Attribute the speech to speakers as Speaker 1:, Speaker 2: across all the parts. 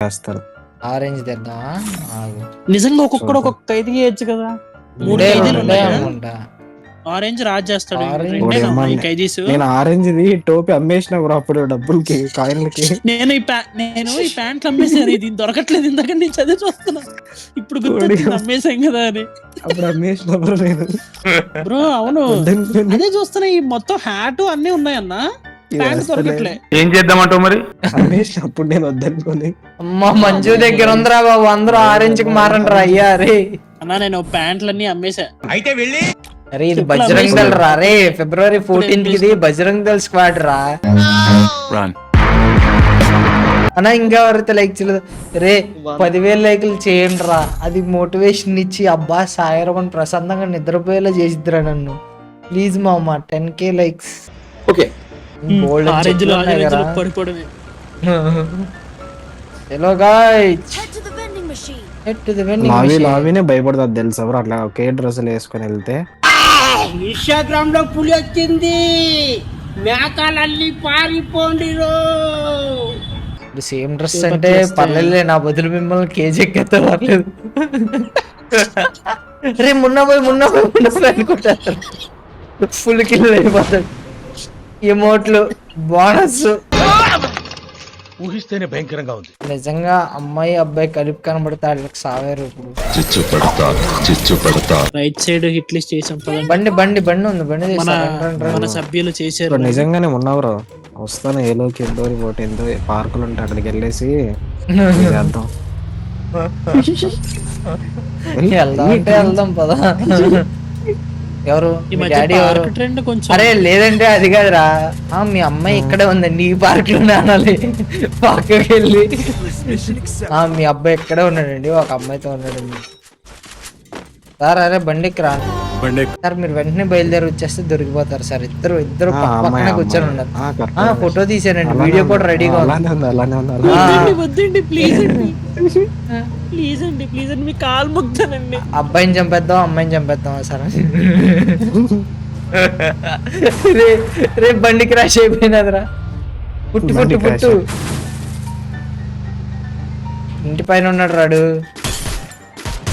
Speaker 1: చేస్తారు.
Speaker 2: ఆరెంజ్ తెద్దామా?
Speaker 3: నిజంగా ఒక్కొక్కడు ఒక్కొక్క 5 చేయొచ్చు కదా. 3 ఖైదీలు ఉన్నాయి. ఆరెంజ్ రాజ్ చేస్తాడు.
Speaker 1: నేను ఆరెంజ్ ది టోపీ అమ్మేసిన బ్రో అప్పుడు డబ్బులకి కాయిన్లకి.
Speaker 3: నేను ఈ ప్యాంట్లు అమ్మేసాను. ఇది దొరకట్లేదు ఇందాక నుంచి అదే చూస్తున్నా. ఇప్పుడు గుర్తొచ్చింది అమ్మేసాం కదా అని.
Speaker 1: అప్పుడు అమ్మేసిన బ్రో నేను.
Speaker 3: బ్రో అవును అదే చూస్తున్నా. ఈ మొత్తం హ్యాట్ అన్ని ఉన్నాయన్న. ప్యాంట్ దొరకట్లే.
Speaker 4: ఏం చేద్దామంటావు మరి?
Speaker 1: అమ్మేసినప్పుడు నేను వద్దనుకోని.
Speaker 2: అమ్మా మంజు దగ్గర ఉందిరా బాబు. అందరూ ఆరెంజ్ కి మారండి రా అయ్యా. రే
Speaker 3: అన్నా నేను ప్యాంట్లన్నీ అమ్మేసా.
Speaker 4: అయితే వెళ్ళి
Speaker 2: అరే ఇది బజరంగ్ దళ్ రా. రే ఫిబ్రవరి 14th కి ఇది బజరంగ్ దళ్ స్క్వాడ్ రా అన్నా. ఇంకెవరైతే లైక్ చేయలేదు రే 10,000 లైకులు చేయండి రా. అది మోటివేషన్ ఇచ్చి అబ్బా సాయరం ప్రశాంతంగా నిద్రపోయేలా చేసిద్దిరా నన్ను. ప్లీజ్ మామ 10K లైక్స్.
Speaker 4: ఓకే
Speaker 2: హలో గాయ్స్
Speaker 1: లావీనే భయపడతాది తెలుసా బ్రో అట్లా ఒకే డ్రెస్సులు వేసుకొని వెళ్తే.
Speaker 5: ఇన్స్టాగ్రామ్ లో పులి వచ్చింది. మేకలన్నీ పారిపోండి.
Speaker 2: సేమ్ డ్రెస్ అంటే పర్లేదు. నా బదులు మిమ్మల్ని కేజీ ఎక్కేస్తే పర్లేదు. రే మున్న పోయి అనుకుంటారు. ఫుల్ కిల్ అయిపోతాడు. ఎమోట్లు బోనస్
Speaker 4: ఊహిస్తేనే భయంకరంగా ఉంది.
Speaker 2: నిజంగా అమ్మాయి అబ్బాయి కలిపి కనబడితే వాళ్ళకి సావేరు.
Speaker 4: చిచ్చు పెడతా.
Speaker 3: రైట్ సైడ్ హిట్ లిస్ట్ చేసాం.
Speaker 2: బండి ఉంది.
Speaker 3: మన సభ్యులు చేశారు.
Speaker 1: నిజంగానే ఉన్నవరు వస్తాను. ఏలోకి ఎండోరి పోటీ ఎంతో పార్కులు ఉంటే అక్కడికి వెళ్ళేసి చేద్దాం.
Speaker 2: వెళ్దాం పదా. ఎవరు డాడీ ఎవరు? అరే లేదంటే అది కాదురా. మీ అమ్మాయి ఇక్కడే ఉందండి ఈ పార్క్ లోనే అనాలి. పక్కకి వెళ్ళి మీ అబ్బాయి ఇక్కడే ఉన్నాడండి ఒక అమ్మాయితో ఉన్నాడండి సార్. అరే బండికి రా సార్. మీరు వెంటనే బయలుదేరి వచ్చేస్తే దొరికిపోతారు సార్. ఇద్దరు పక్కనే కూర్చొని ఉన్నారు. ఫోటో తీసానండి. వీడియో కూడా రెడీగా
Speaker 3: వద్దండి ప్లీజ్ అండి మీ కాలు ముక్తానండి.
Speaker 2: అబ్బాయిని చంపేద్దాం అమ్మాయిని చంపేద్దాం సార్. రే బండి క్రాష్ అయిపోయినదిరా. పుట్టు ఇంటి పైన ఉన్నాడు రాడు.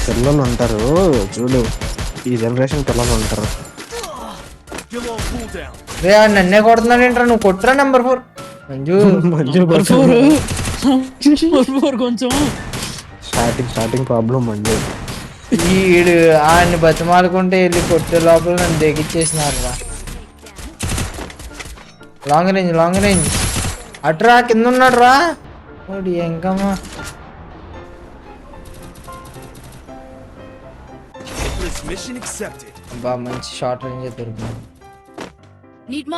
Speaker 1: పిల్లలు ఉంటారు చూడు. ఈ జనరేషన్ పిల్లలు ఉంటారు.
Speaker 2: రే నన్నే కొడుతున్నాడు ఏంట్రా. నువ్వు కొట్టురా నెంబర్ 4 మంజు.
Speaker 3: కొంచెం
Speaker 1: స్టార్టింగ్ ప్రాబ్లం అండి.
Speaker 2: ఈడు ఆయన్ని బతిమాలుకుంటే వెళ్ళి కొట్టే లోపల నన్ను దిగిచ్చేసినారు రా. లాంగ్ రేంజ్ అట్రా కింద ఉన్నాడు రా. ఎంకమ్మా బా మంచి షార్ట్ రేంజ్ దొరికింది.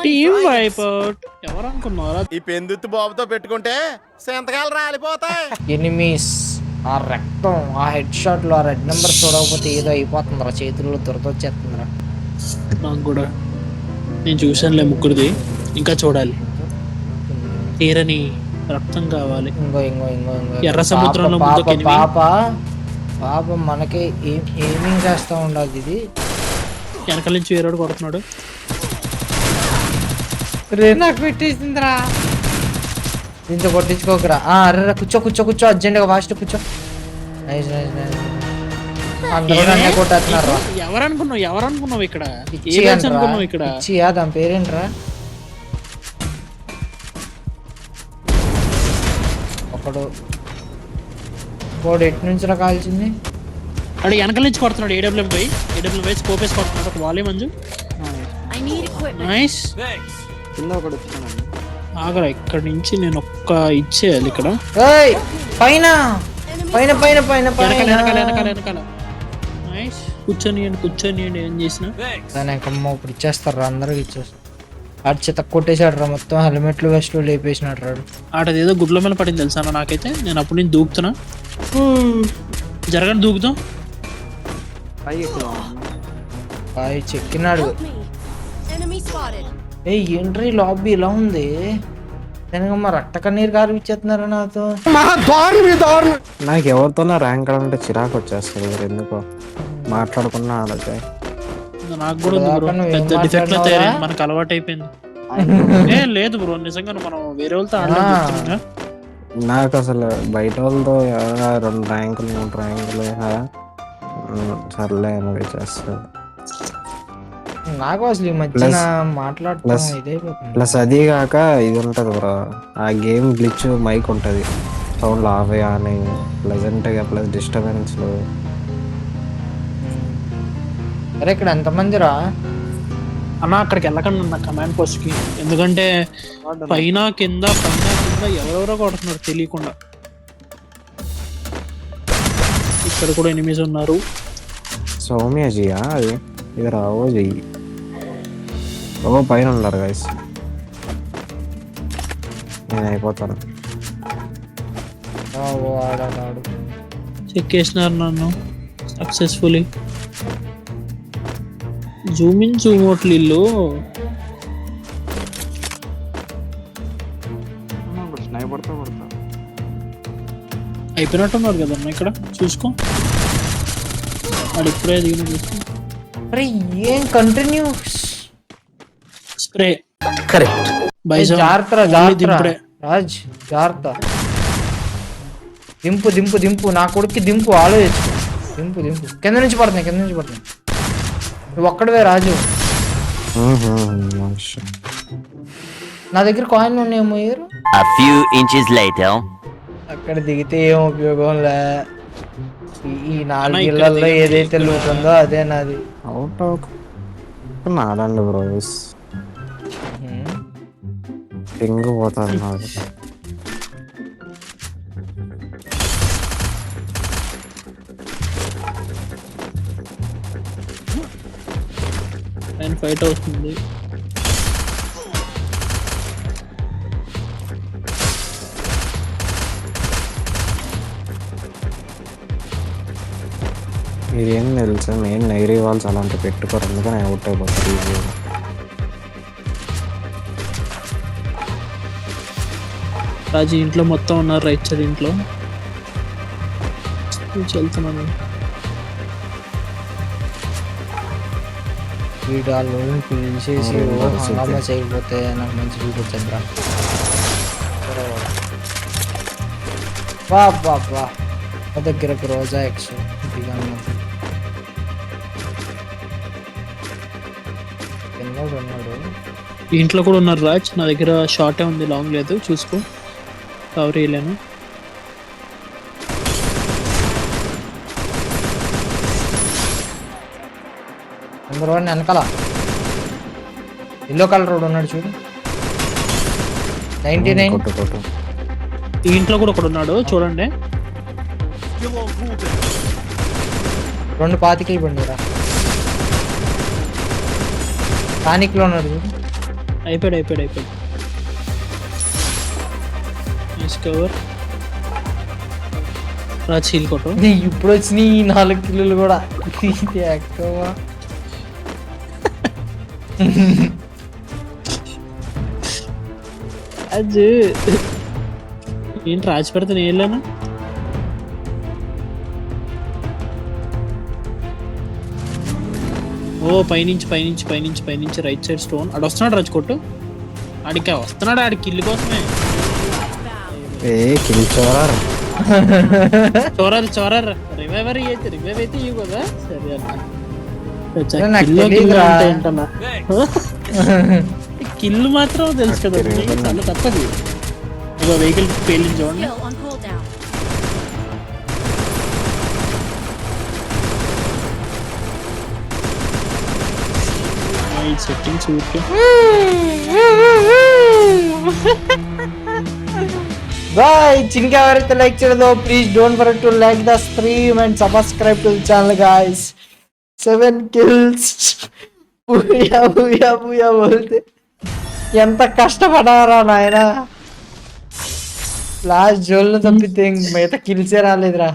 Speaker 3: Team wipe out. ఎవరు అనుకున్నారా?
Speaker 6: ఈ పెందుతు బాబుతో పెట్టుకుంటే సెంతకాలు రాలిపోతాయి.
Speaker 2: ఎనిమీస్ ఆ రక్తం ఆ హెడ్ షాట్ లో ఆ రెడ్ నెంబర్ చూడకపోతే ఏదో అయిపోతుందిరా. చేతుల్లో దొరకొచ్చేస్తుందిరా.
Speaker 3: నాకు కూడా నేను చూసానులే ముగ్గురిది. ఇంకా చూడాలి. తీరని రక్తం కావాలి.
Speaker 2: ఇంకో
Speaker 3: ఎర్ర సముద్రంలో
Speaker 2: పాప మనకి ఏమేం చేస్తా ఉండాలి. ఇది
Speaker 3: వెనకాల నుంచి వేరేడు కొడుతున్నాడు.
Speaker 2: రే నాకు పెట్టేసిందిరా. దీంతో కొట్టించుకోకరా. అరే కూర్చో అర్జెంట్గా ఫాస్ట్ కూర్చో. అందరూ కొట్టేస్తున్నారు.
Speaker 3: ఎవరనుకున్నావు ఇక్కడ?
Speaker 2: దాని పేరేంట్రా? ఒకడు ఎటు నుంచి కాల్చింది.
Speaker 3: అడు వెనకాల నుంచి కొడుతున్నాడు. ఏడబ్ల్యూఎం పై స్కోప్ వేసి కొడుతున్నాడు. ఒక వాల్యూమ్ మంజు. నైస్. ఆగరా ఇక్కడ నుంచి నేను ఒక్క ఇచ్చేయాలి. ఇక్కడ
Speaker 2: పైన
Speaker 3: నైస్. కూర్చొని ఏం చేసిన
Speaker 2: ఇప్పుడు ఇచ్చేస్తారు. అందరికి ఇచ్చేస్తారు. ఆడు చెత్త కొట్టేసాడు రా. మొత్తం హెల్మెట్లు వెస్ట్లు లేపేసినాడు రాడు.
Speaker 3: ఆడదేదో గుడ్ల మీద పడింది తెలుసా నాకైతే. నేను అప్పుడు నేను దూకుతున్నా. జరగని దూకుతాం.
Speaker 2: చెక్కినాడు. ఏంట్రీ లాబీ ఇలా ఉంది. మా రక్త కన్నీరు గారిచ్చేస్తున్నారు నాతో.
Speaker 1: నాకు ఎవరితోనా ర్యాంక్ అంటే చిరాకు వచ్చేస్తుంది. ఎందుకో మాట్లాడుకున్నా అలాగే.
Speaker 3: నాకు కూడా పెద్ద డిఫెక్ట్ లో మనకు అలవాటు అయిపోయింది. లేదు బ్రో నిజంగా మనం వేరే వాళ్ళతో ఆడలేం.
Speaker 1: నాకు అసలు బయట వాళ్ళతో ఎవరైనా 2 ర్యాంకులు 3 ర్యాంకులు సర్లే అని చేస్తాడు.
Speaker 2: నాకు అసలు ఈ మధ్యన మాట్లాడటం ఇదైపోతుంది.
Speaker 1: ప్లస్ అది కాక ఇది ఉంటది బ్రో, ఆ గేమ్ గ్లిచ్ మైక్ ఉంటది, సౌండ్ ఆఫ్ అని ప్లెజెంట్ గా ప్లస్ డిస్టర్బెన్స్.
Speaker 2: అరే ఇక్కడ ఎంతమంది రా
Speaker 3: అన్న అక్కడికి వెళ్ళకండి అన్న కమాండ్ పోస్ట్ కి, ఎందుకంటే పైన కింద ఎవరెవరో కొడుతున్నారు తెలియకుండా. ఇక్కడ కూడా ఎనిమిస్ ఉన్నారు.
Speaker 1: సౌమ్య జియా అది, ఇది రావో చెయ్యి. ఓ పైన ఉన్నారు గైస్, నేను అయిపోతాను.
Speaker 2: ఆడాడు
Speaker 3: చెక్ చేసినారు నన్ను successfully. Zoom in Zoom out ఇల్లు అయిపోయినట్టున్నారు కదన్నా. ఇక్కడ చూసుకో, వాడు ఇప్పుడే దిగిన చూసుకో.
Speaker 2: అరే ఏం కంటిన్యూ
Speaker 3: స్ప్రే
Speaker 1: కరెక్ట్.
Speaker 2: జాగ్రత్త రాజ్, జాగ్రత్త. దింపు దింపు దింపు, నా కొడుక్కి దింపు, ఆలోచించు. దింపు దింపు, కింద నుంచి పడుతున్నాయి. నువ్వు ఒక్కడవే రాజు. నా దగ్గర కాయిన్ ఉన్నాయేమో.
Speaker 7: A few inches later.
Speaker 2: అక్కడ దిగితే ఏం ఉపయోగం లే. ఈ 4 ఇళ్లలో ఏదైతే లూట్ ఉందో అదే నాది.
Speaker 1: అవుట్ నాదండి బ్రో, పింగ్ పోతాను నాది.
Speaker 3: ఆయన ఫైట్ అవుతుంది.
Speaker 1: మీరేం తెలుసు, మెయిన్ నైరీ వాల్స్ అలాంటి పెట్టుకోరు, అందుకని అవుట్ అయిపోతారు ఈజీగా.
Speaker 3: రాజు ఇంట్లో మొత్తం ఉన్నారు, రైట్ సైడ్ ఇంట్లో. వెళ్తున్నాను.
Speaker 2: వీడాలు పిలిచేసి హంగామా చేయకపోతే నాకు మంచి వీడు వచ్చిందిరా. వా బా బా, మా దగ్గర రోజా ఎక్స్ ఉన్నాడు.
Speaker 3: ఇంట్లో కూడా ఉన్నారు రాజ్. నా దగ్గర షార్టే ఉంది, లాంగ్ లేదు, చూసుకో. కవర్ వేయలేను.
Speaker 2: అందరూ వెనకాల ఎల్లో కలర్ రోడ్ ఉన్నాడు చూడు. 99.
Speaker 3: ఈ ఇంట్లో కూడా ఒకడు ఉన్నాడు చూడండి.
Speaker 2: 2 పాతికి ఇవ్వండి రా. టానిక్ లో ఉన్నాడు చూడు.
Speaker 3: అయిపోయాడు. కవర్ రాజ్ హీల్ కొట్టు.
Speaker 2: ఇప్పుడు వచ్చినాయి ఈ 4 కిలోలు కూడా. ఎక్కువ
Speaker 3: అది ఏంటి రాజు పెడితే నేను వెళ్ళాను. ఓ పైనుంచి రైట్ సైడ్ స్టోన్. ఆడు వస్తున్నాడు రాజు కొట్టు. ఆడికి వస్తున్నాడు, ఆడికి కిల్లు కోసమే. చోరారు రివైవ్ అయితే ఇవ్వు కదా. సరే అన్న, కిల్లు మాత్రం తెలుసు కదా, చాలా తప్పది. ఇక వెహికల్ పేలింది చూడండి. సెట్టింగ్స్
Speaker 2: చిన్నగా ఎవరైతే లైక్ చేయలేదో please don't forget to like the stream and subscribe to the channel guys. 7 kills. పూయా బోల్తే ఎంత కష్టపడారా నాయన. లాస్ట్ జోన్లో తప్పితే మిగతా కిల్సే రాలేదురా.